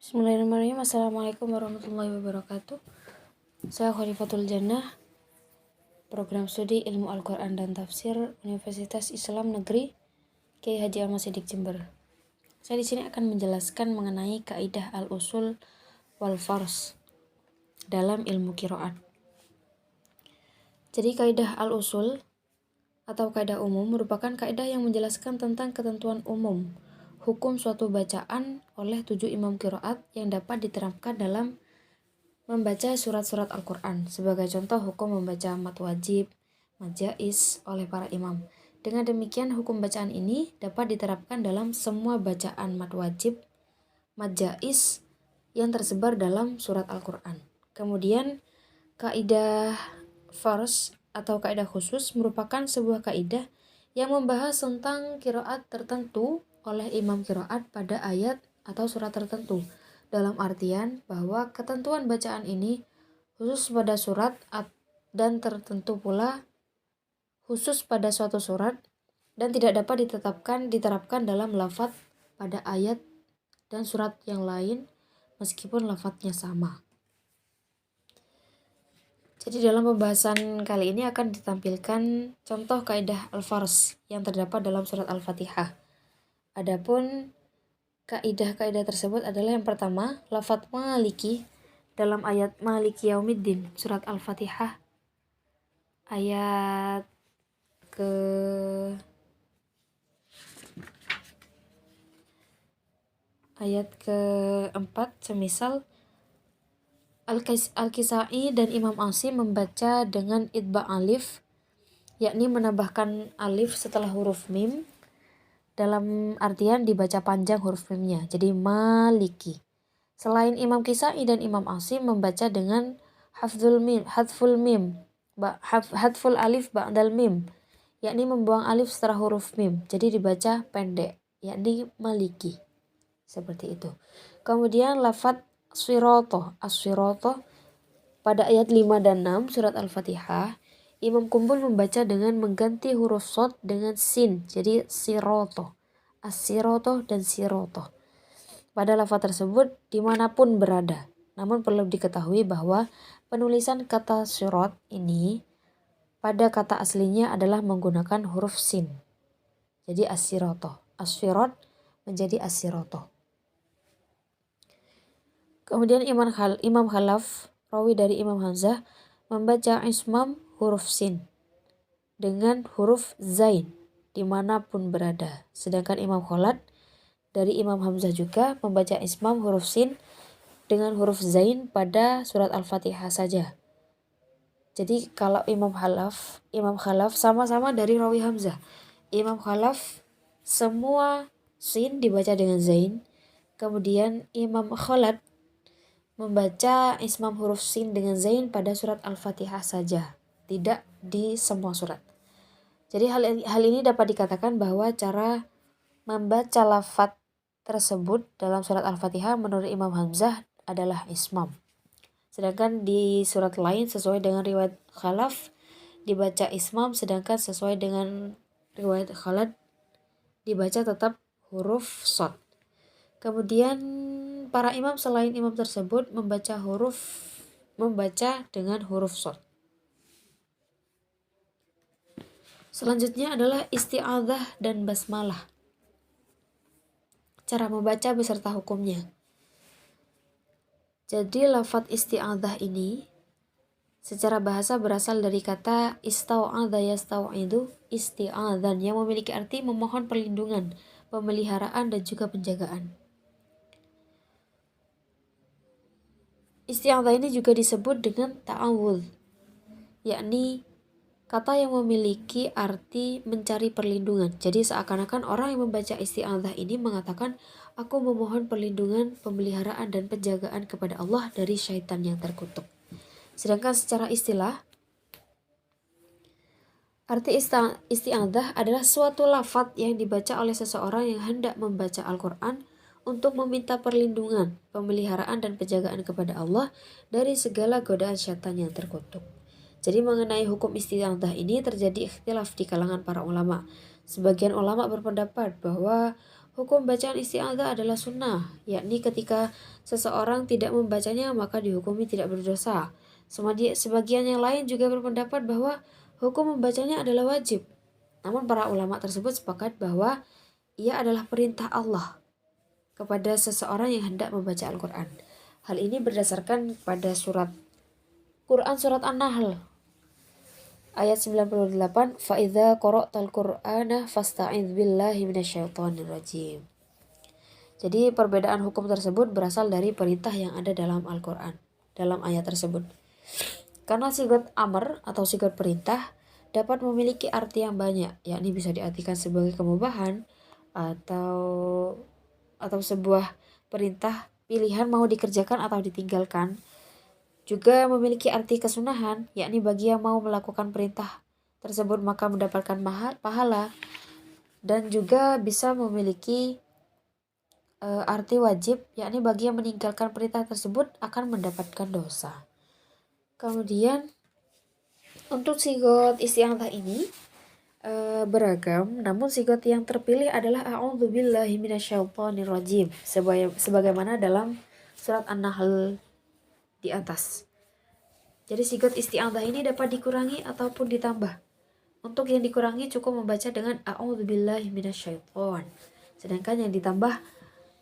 Bismillahirrahmanirrahim. Assalamualaikum warahmatullahi wabarakatuh. Saya Khalifatul Jannah, program studi Ilmu Al-Quran dan Tafsir Universitas Islam Negeri Kiai Haji Ahmad Siddiq Jember. Saya di sini akan menjelaskan mengenai kaidah al-usul wal fars dalam ilmu qiraat. Jadi kaidah al-usul atau kaidah umum merupakan kaidah yang menjelaskan tentang ketentuan umum hukum suatu bacaan oleh 7 imam qiraat yang dapat diterapkan dalam membaca surat-surat Al-Quran. Sebagai contoh, hukum membaca mad wajib, mad jaiz oleh para imam. Dengan demikian, hukum bacaan ini dapat diterapkan dalam semua bacaan mad wajib, mad jaiz yang tersebar dalam surat Al-Quran. Kemudian, kaidah fars atau kaidah khusus merupakan sebuah kaidah yang membahas tentang qiraat tertentu oleh imam qiraat pada ayat atau surat tertentu, dalam artian bahwa ketentuan bacaan ini khusus pada surat dan tertentu pula khusus pada suatu surat dan tidak dapat diterapkan dalam lafadz pada ayat dan surat yang lain meskipun lafadznya sama. Jadi dalam pembahasan kali ini akan ditampilkan contoh kaidah al-fars yang terdapat dalam surat Al-Fatihah. Adapun kaidah-kaidah tersebut adalah yang pertama, lafadz maliki dalam ayat maliki yaumiddin surat Al-Fatihah ayat keempat, semisal Al-Kisai dan Imam Asim membaca dengan idba alif, yakni menambahkan alif setelah huruf mim, dalam artian dibaca panjang huruf mimnya, jadi maliki. Selain Imam Kisai dan Imam Asim membaca dengan hadful alif ba'dal mim, yakni membuang alif setelah huruf mim, jadi dibaca pendek, yakni maliki. Seperti itu. Kemudian lafadz as-siratoh pada ayat 5 dan 6 surat Al-Fatihah, Imam Kumbul membaca dengan mengganti huruf shad dengan sin, jadi sirotoh, as-sirotoh dan sirotoh. Pada lafadz tersebut dimanapun berada. Namun perlu diketahui bahwa penulisan kata sirat ini pada kata aslinya adalah menggunakan huruf sin. Jadi as-sirotoh, as-sirat menjadi as-sirotoh. Kemudian Imam Khalaf, rawi dari Imam Hamzah, membaca ismam huruf sin dengan huruf zain dimanapun berada. Sedangkan Imam Khalad dari Imam Hamzah juga membaca ismam huruf sin dengan huruf zain pada surat Al-Fatihah saja. Jadi kalau Imam Khalaf sama-sama dari rawi Hamzah. Imam Khalaf semua sin dibaca dengan zain. Kemudian Imam Khalad membaca ismam huruf sin dengan zain pada surat Al-Fatihah saja, tidak di semua surat. Jadi hal ini dapat dikatakan bahwa cara membaca lafadz tersebut dalam surat Al-Fatihah menurut Imam Hamzah adalah ismam. Sedangkan di surat lain sesuai dengan riwayat Khalaf dibaca ismam, sedangkan sesuai dengan riwayat Khalad dibaca tetap huruf shad. Kemudian para imam selain imam tersebut membaca dengan huruf shad. Selanjutnya adalah isti'adzah dan basmalah. Cara membaca beserta hukumnya. Jadi lafadz isti'adzah ini secara bahasa berasal dari kata istau'adha yastau'idu isti'adzan, yang memiliki arti memohon perlindungan, pemeliharaan dan juga penjagaan. Isti'adzah ini juga disebut dengan ta'awudz, yakni kata yang memiliki arti mencari perlindungan. Jadi seakan-akan orang yang membaca isti'adzah ini mengatakan, aku memohon perlindungan, pemeliharaan dan penjagaan kepada Allah dari syaitan yang terkutuk. Sedangkan secara istilah, arti isti'adzah adalah suatu lafadz yang dibaca oleh seseorang yang hendak membaca Al-Quran untuk meminta perlindungan, pemeliharaan dan penjagaan kepada Allah dari segala godaan syaitan yang terkutuk. Jadi mengenai hukum isti'adzah ini terjadi ikhtilaf di kalangan para ulama. Sebagian ulama berpendapat bahwa Hukum bacaan isti'adzah adalah sunnah, yakni ketika seseorang tidak membacanya maka dihukumi tidak berdosa. Sebagian yang lain juga berpendapat bahwa hukum membacanya adalah wajib. Namun para ulama tersebut sepakat bahwa ia adalah perintah Allah kepada seseorang yang hendak membaca Al-Quran. Hal ini berdasarkan pada Quran surat An-Nahl ayat 98, فَإِذَا قَرَأْتَ الْقُرْآنَ فَاسْتَعِذْ بِاللَّهِ مِنَ الشَّيْطَانِ الرَّجِيمِ. Jadi perbedaan hukum tersebut berasal dari perintah yang ada dalam Al-Quran, dalam ayat tersebut. Karena sigat amr atau sigat perintah dapat memiliki arti yang banyak, yakni bisa diartikan sebagai kemubahan atau sebuah perintah pilihan mau dikerjakan atau ditinggalkan. Juga memiliki arti kesunahan, yakni bagi yang mau melakukan perintah tersebut maka mendapatkan pahala, dan juga bisa memiliki arti wajib, yakni bagi yang meninggalkan perintah tersebut akan mendapatkan dosa. Kemudian untuk sigot isti'adzah ini beragam, namun sigot yang terpilih adalah a'udzubillahi minasyaitonirrajim sebagaimana dalam surat An-Nahl di atas. Jadi sigot isti'adzah ini dapat dikurangi ataupun ditambah. Untuk yang dikurangi cukup membaca dengan a'udzubillahi minasyaiton. Sedangkan yang ditambah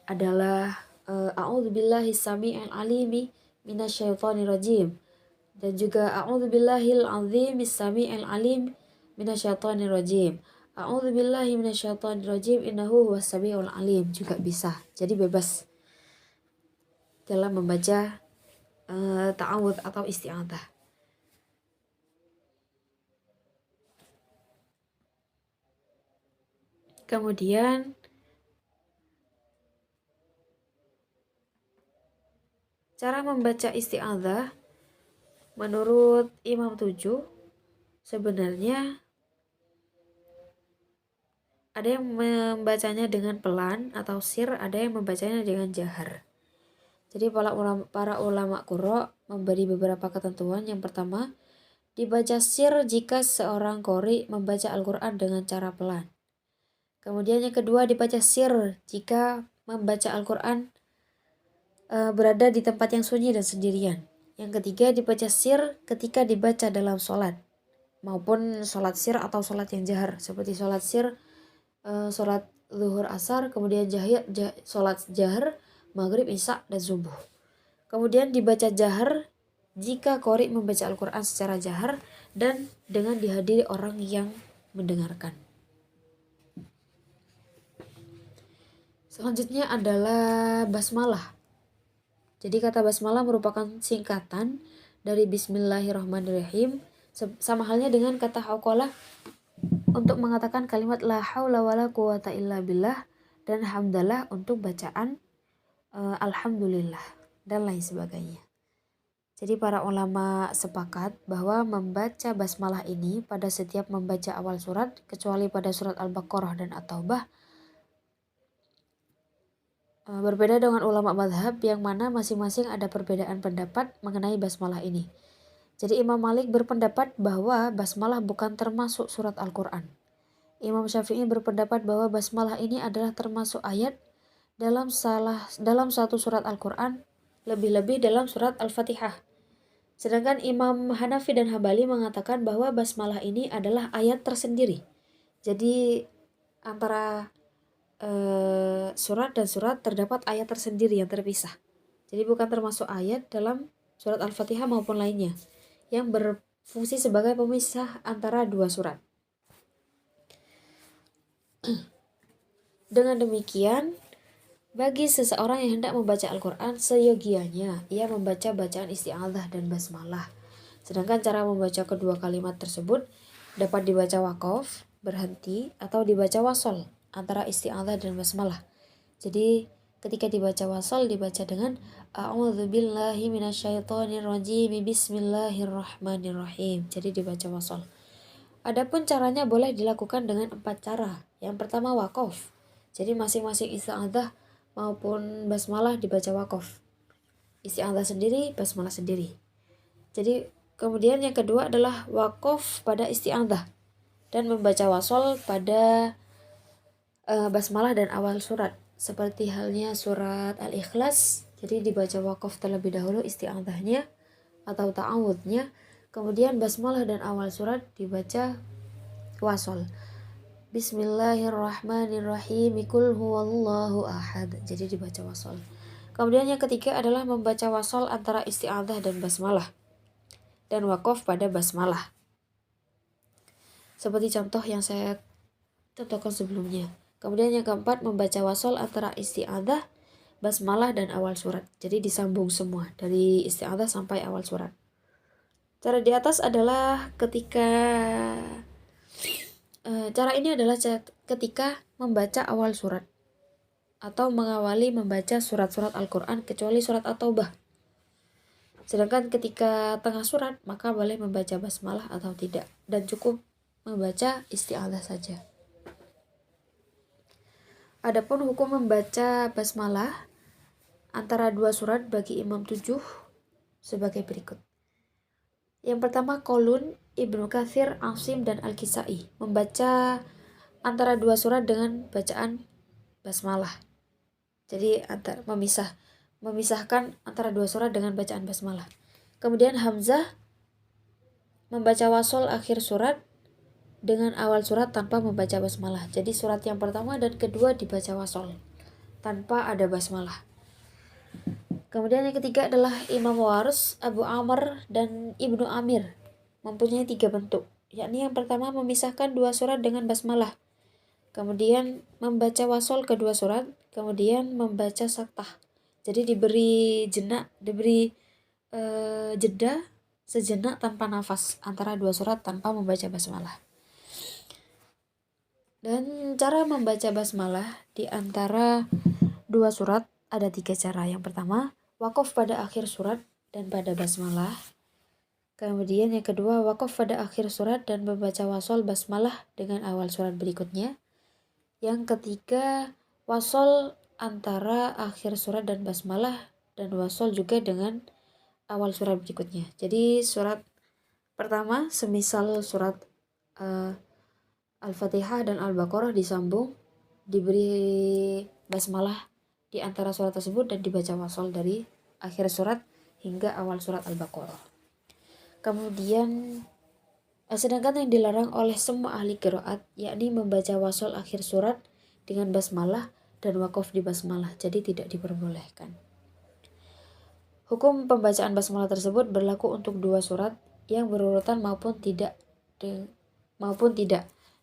adalah a'udzubillahi samii'il alimi minasyaitonirrajim, dan juga a'udzubillahil azimis samii'il alim minasyaitonirrajim. A'udzubillahi minasyaitonirrajim innahu huwas samii'ul alim juga bisa. Jadi bebas dalam membaca ta'awudz atau isti'adzah. Kemudian cara membaca isti'adzah menurut Imam 7 sebenarnya ada yang membacanya dengan pelan atau sir, ada yang membacanya dengan jahar. Jadi para ulama qurra memberi beberapa ketentuan. Yang pertama, dibaca sir jika seorang qori membaca Al-Quran dengan cara pelan. Kemudian yang kedua, dibaca sir jika membaca Al-Quran berada di tempat yang sunyi dan sendirian. Yang ketiga, dibaca sir ketika dibaca dalam sholat, maupun sholat sir atau sholat yang jahar, seperti sholat sir, sholat zuhur asar, kemudian sholat jahar, maghrib, isya, dan subuh. Kemudian dibaca jahar jika qori membaca Al-Quran secara jahar dan dengan dihadiri orang yang mendengarkan. Selanjutnya adalah basmalah. Jadi kata basmalah merupakan singkatan dari Bismillahirrahmanirrahim, sama halnya dengan kata hauqalah untuk mengatakan kalimat la haula wala quwata illa billah, dan hamdalah untuk bacaan alhamdulillah dan lain sebagainya. Jadi para ulama sepakat bahwa membaca basmalah ini pada setiap membaca awal surat, kecuali pada surat Al-Baqarah dan At-Taubah, berbeda dengan ulama madhab yang mana masing-masing ada perbedaan pendapat mengenai basmalah ini. Jadi Imam Malik berpendapat bahwa basmalah bukan termasuk surat Al-Quran. Imam Syafi'i berpendapat bahwa basmalah ini adalah termasuk ayat dalam satu surat Al-Quran, lebih-lebih dalam surat Al-Fatihah. Sedangkan Imam Hanafi dan Hambali mengatakan bahwa basmalah ini adalah ayat tersendiri. Jadi antara surat dan surat terdapat ayat tersendiri yang terpisah. Jadi bukan termasuk ayat dalam surat Al-Fatihah maupun lainnya yang berfungsi sebagai pemisah antara dua surat. Dengan demikian, bagi seseorang yang hendak membaca Al-Quran, seyogianya ia membaca bacaan isti'adzah dan basmalah. Sedangkan cara membaca kedua kalimat tersebut dapat dibaca waqaf, berhenti, atau dibaca wasol antara isti'adzah dan basmalah. Jadi ketika dibaca wasol dibaca dengan a'udzubillahi minasyaitonirrajim bismillahirrahmanirrahim. Jadi dibaca wasol. Adapun caranya boleh dilakukan dengan 4 cara. Yang pertama waqaf. Jadi masing-masing isti'adzah maupun basmalah dibaca waqaf. Isti'adzah sendiri, basmalah sendiri. Jadi kemudian yang kedua adalah waqaf pada isti'adzah dan membaca wasol pada basmalah dan awal surat. Seperti halnya surat Al-Ikhlas, jadi dibaca waqaf terlebih dahulu isti'adzahnya atau ta'awudnya. Kemudian basmalah dan awal surat dibaca wasol. Bismillahirrahmanirrahim. Qul huwallahu ahad. Jadi dibaca wasol. Kemudian yang ketiga adalah membaca wasol antara isti'adzah dan basmalah dan waqaf pada basmalah. Seperti contoh yang saya contohkan sebelumnya. Kemudian yang keempat membaca wasol antara isti'adzah, basmalah dan awal surat. Jadi disambung semua dari isti'adzah sampai awal surat. Cara di atas adalah cara ini adalah ketika membaca awal surat atau mengawali membaca surat-surat Al-Quran kecuali surat At-Taubah. Sedangkan ketika tengah surat maka boleh membaca basmalah atau tidak dan cukup membaca isti'adzah saja. Adapun hukum membaca basmalah antara dua surat bagi Imam 7 sebagai berikut. Yang pertama qaulun Ibnu Katsir, Asim dan Al-Kisai membaca antara dua surat dengan bacaan basmalah. Jadi memisahkan antara dua surat dengan bacaan basmalah. Kemudian Hamzah membaca wasol akhir surat dengan awal surat tanpa membaca basmalah. Jadi surat yang pertama dan kedua dibaca wasol tanpa ada basmalah. Kemudian yang ketiga adalah Imam Wars, Abu Amr, dan Ibnu Amir mempunyai 3 bentuk, yakni yang pertama memisahkan dua surat dengan basmalah, kemudian membaca wasol kedua surat, kemudian membaca saktah. Jadi diberi jeda sejenak tanpa nafas antara dua surat tanpa membaca basmalah. Dan cara membaca basmalah di antara dua surat ada 3 cara. Yang pertama, waqaf pada akhir surat dan pada basmalah. Kemudian yang kedua, waqaf pada akhir surat dan membaca wasol basmalah dengan awal surat berikutnya. Yang ketiga, wasol antara akhir surat dan basmalah dan wasol juga dengan awal surat berikutnya. Jadi surat pertama semisal surat Al-Fatihah dan Al-Baqarah disambung, diberi basmalah di antara surat tersebut dan dibaca wasol dari akhir surat hingga awal surat Al-Baqarah. Kemudian sedangkan yang dilarang oleh semua ahli qiraat yakni membaca wasol akhir surat dengan basmalah dan waqaf di basmalah, jadi tidak diperbolehkan. Hukum pembacaan basmalah tersebut berlaku untuk dua surat yang berurutan maupun tidak.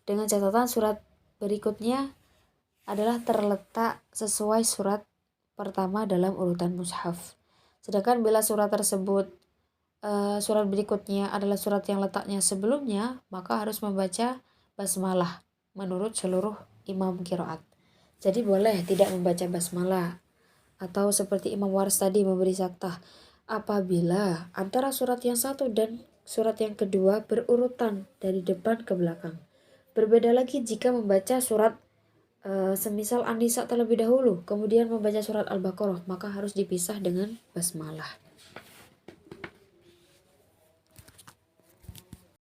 Dengan catatan surat berikutnya adalah terletak sesuai surat pertama dalam urutan mushaf. Sedangkan bila surat berikutnya adalah surat yang letaknya sebelumnya, maka harus membaca basmalah menurut seluruh imam qiraat. Jadi boleh tidak membaca basmalah atau seperti Imam Wars tadi memberi saktah apabila antara surat yang satu dan surat yang kedua berurutan dari depan ke belakang. Berbeda lagi jika membaca surat semisal An-Nisa terlebih dahulu, kemudian membaca surat Al-Baqarah, maka harus dipisah dengan basmalah.